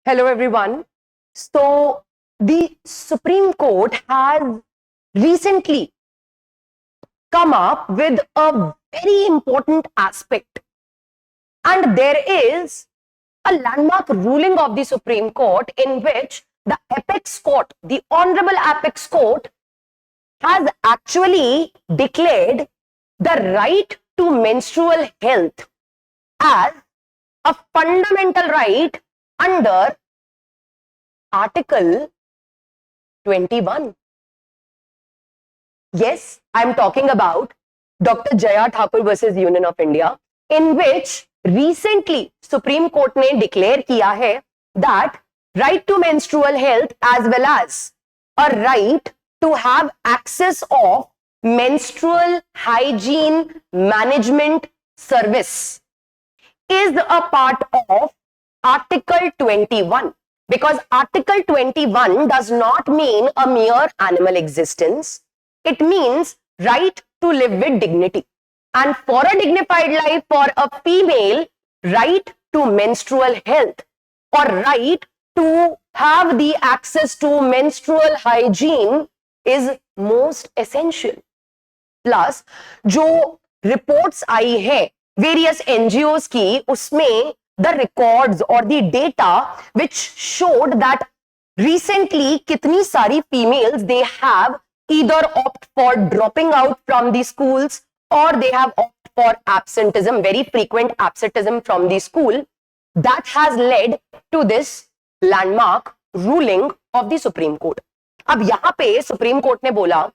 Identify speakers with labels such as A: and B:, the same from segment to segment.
A: Hello, everyone. So, the Supreme Court has recently come up with a very important aspect, and there is a landmark ruling of the Supreme Court in which the Apex Court, the Honorable Apex Court, has actually declared the right to menstrual health as a fundamental right under Article 21. Yes, I'm talking about Dr. Jaya Thakur versus Union of India, in which recently Supreme Court ने declare किया है that right to menstrual health as well as a right to have access of menstrual hygiene management service is a part of Article 21. Because Article 21 does not mean a mere animal existence. It means right to live with dignity. And for a dignified life for a female, right to menstrual health or right to have the access to menstrual hygiene is most essential. Plus, जो reports आई है various NGOs की, उसमें the records or the data which showed that recently kitni sari females they have either opt for dropping out from the schools or they have opt for absenteeism, very frequent absenteeism from the school. That has led to this landmark ruling of the Supreme Court. अब यहाँ पे Supreme Court ने बोला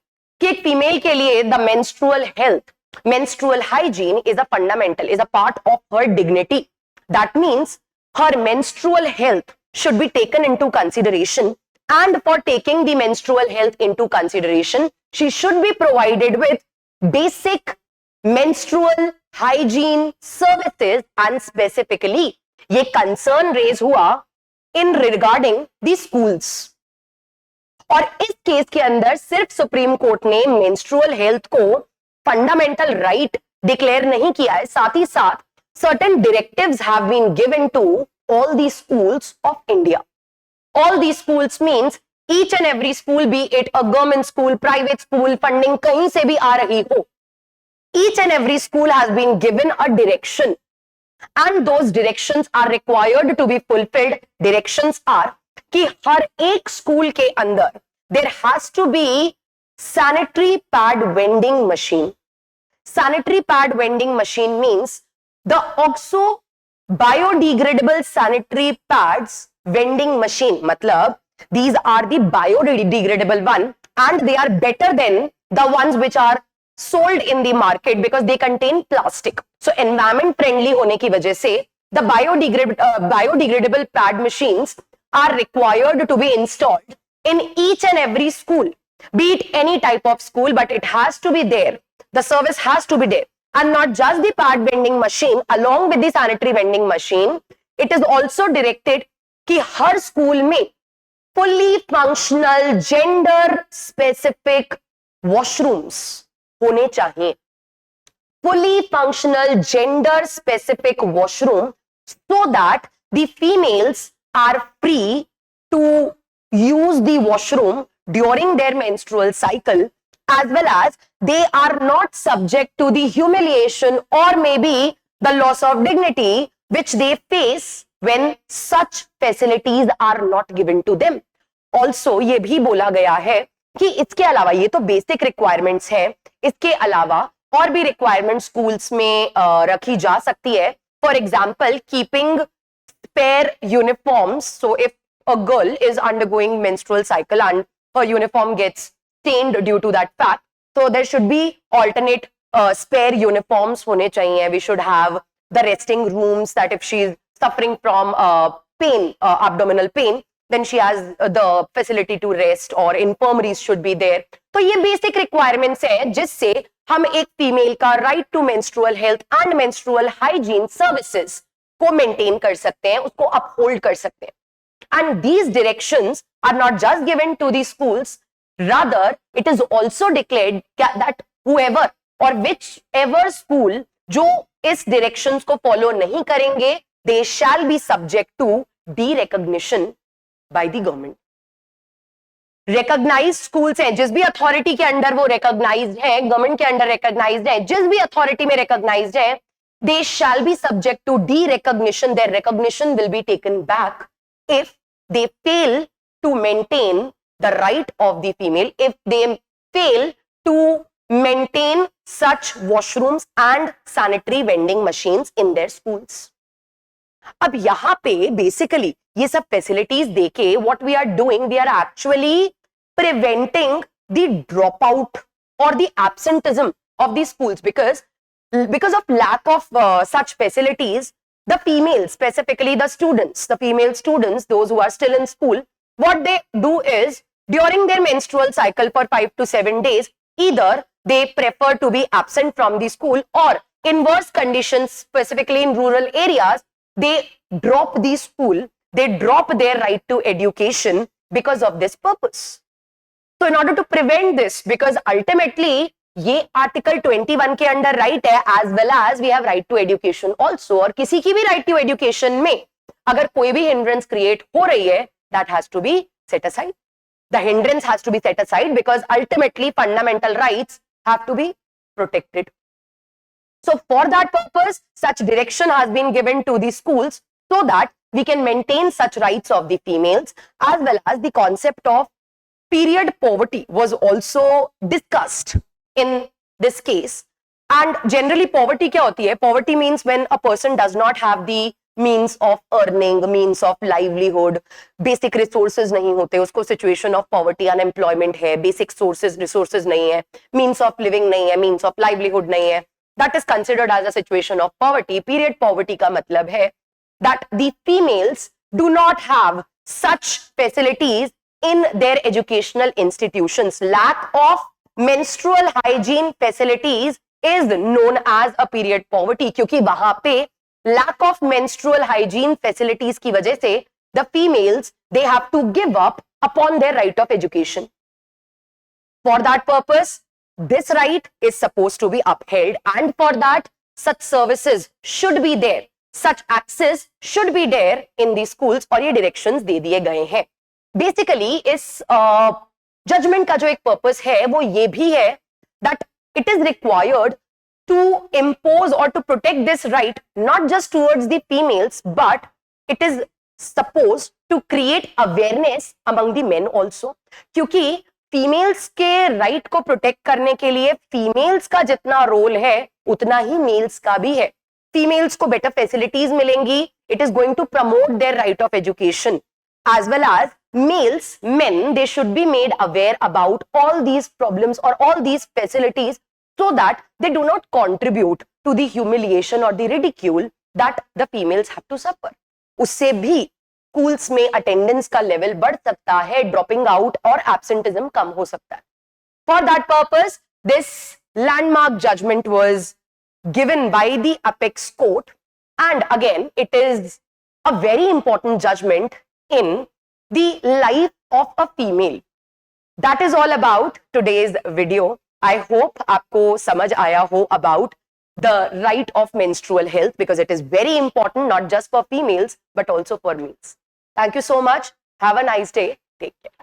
A: कि एक female के लिए the menstrual health, menstrual hygiene is a fundamental, is a part of her dignity. That means her menstrual health should be taken into consideration, and for taking the menstrual health into consideration, she should be provided with basic menstrual hygiene services, and specifically ये concern raise हुआ in regarding the schools. और इस case के अंदर सिर्फ supreme court ने menstrual health को fundamental right declare नहीं किया है, साथ ही साथ certain directives have been given to all the schools of India. All these schools means each and every school, be it a government school, private school, funding कहीं से भी आ रही हो, each and every school has been given a direction, and those directions are required to be fulfilled. Directions are कि हर एक school के अंदर there has to be sanitary pad vending machine. Sanitary pad vending machine means the OXO biodegradable sanitary pads vending machine. Matlab, these are the biodegradable one and they are better than the ones which are sold in the market because they contain plastic. So environment friendly होने की वजह से the biodegradable pad machines are required to be installed in each and every school, be it any type of school, but it has to be there. The service has to be there. And not just the pad vending machine, along with the sanitary vending machine, it is also directed कि हर school में fully functional gender specific washrooms होने चाहिए. Fully functional gender specific washroom so that the females are free to use the washroom during their menstrual cycle, as well as they are not subject to the humiliation or maybe the loss of dignity which they face when such facilities are not given to them. Also ये भी बोला गया है कि इसके अलावा, ये तो बेसिक रिक्वायरमेंट्स है, इसके अलावा और भी रिक्वायरमेंट स्कूल्स में रखी जा सकती है. For example, keeping spare uniforms. So if a girl is undergoing menstrual cycle and her uniform gets stained due to that fact, so there should be alternate spare uniforms होने चाहिए. We should have the resting rooms that if she is suffering from pain, abdominal pain, then she has the facility to rest, or infirmaries should be there. तो ये basic requirements है जिससे हम एक female का right to menstrual health and menstrual hygiene services को maintain कर सकते हैं, उसको uphold कर सकते हैं. And these directions are not just given to the schools, rather it is also declared that whoever or whichever school जो इस directions को follow नहीं करेंगे, they shall be subject to de-recognition by the government. Recognized schools हैं, जिस भी authority के under वो recognized है, गवर्नमेंट के अंडर recognized है, जिस भी अथॉरिटी में recognized है, they shall be subject to de-recognition. Their recognition will be taken back if they fail to maintain the right of the female, if they fail to maintain such washrooms and sanitary vending machines in their schools. अब यहां पे basically ये सब facilities देके what we are doing, we are actually preventing the drop out और the absenteeism of the schools, because of lack of such facilities, the females, specifically the students, the female students, those who are still in school, what they do is during their menstrual cycle for 5 to 7 days, either they prefer to be absent from the school, or in worse conditions, specifically in rural areas, they drop the school, they drop their right to education because of this purpose. So in order to prevent this, because ultimately ये article 21 के under right है, as well as we have right to education also, और किसी की भी right to education में अगर कोई भी हिंड्रेंस क्रिएट हो रही है, that has to be set aside. The hindrance has to be set aside because ultimately fundamental rights have to be protected. So for that purpose, such direction has been given to the schools so that we can maintain such rights of the females, as well as the concept of period poverty was also discussed in this case. And generally poverty क्या होती है? Poverty means when a person does not have the means of earning, means of livelihood, basic resources नहीं होते, उसको situation of poverty, unemployment है, basic resources नहीं है, means of living नहीं है, means of livelihood नहीं है, that is considered as a situation of poverty. Period poverty का मतलब है that the females do not have such facilities in their educational institutions. Lack of menstrual hygiene facilities is known as a period poverty, क्योंकि वहां पे lack of menstrual hygiene facilities की वजह से the females, they have to give up upon their right of education. For that purpose, this right is supposed to be upheld, and for that such services should be there, such access should be there in the schools, और ये directions दे दिए गए हैं. Basically इस judgment का जो एक purpose है वो ये भी है that it is required to impose or to protect this right not just towards the females, but it is supposed to create awareness among the men also. क्योंकि फीमेल्स के राइट को प्रोटेक्ट करने के लिए फीमेल्स का जितना role है उतना ही मेल्स का भी है. फीमेल्स को बेटर फैसिलिटीज मिलेंगी, it is going to promote their right of education, as well as males, men, they should be made aware about all these problems or all these facilities so that they do not contribute to the humiliation or the ridicule that the females have to suffer. उससे भी schools में attendance का level बढ़ सकता है, dropping out और absenteeism कम हो सकता है. For that purpose this landmark judgement was given by the apex court, and again it is a very important judgement in the life of a female. That is all about today's video. I hope आपको समझ आया हो about the right of menstrual health, because it is very important not just for females but also for males. Thank you so much. Have a nice day. Take care.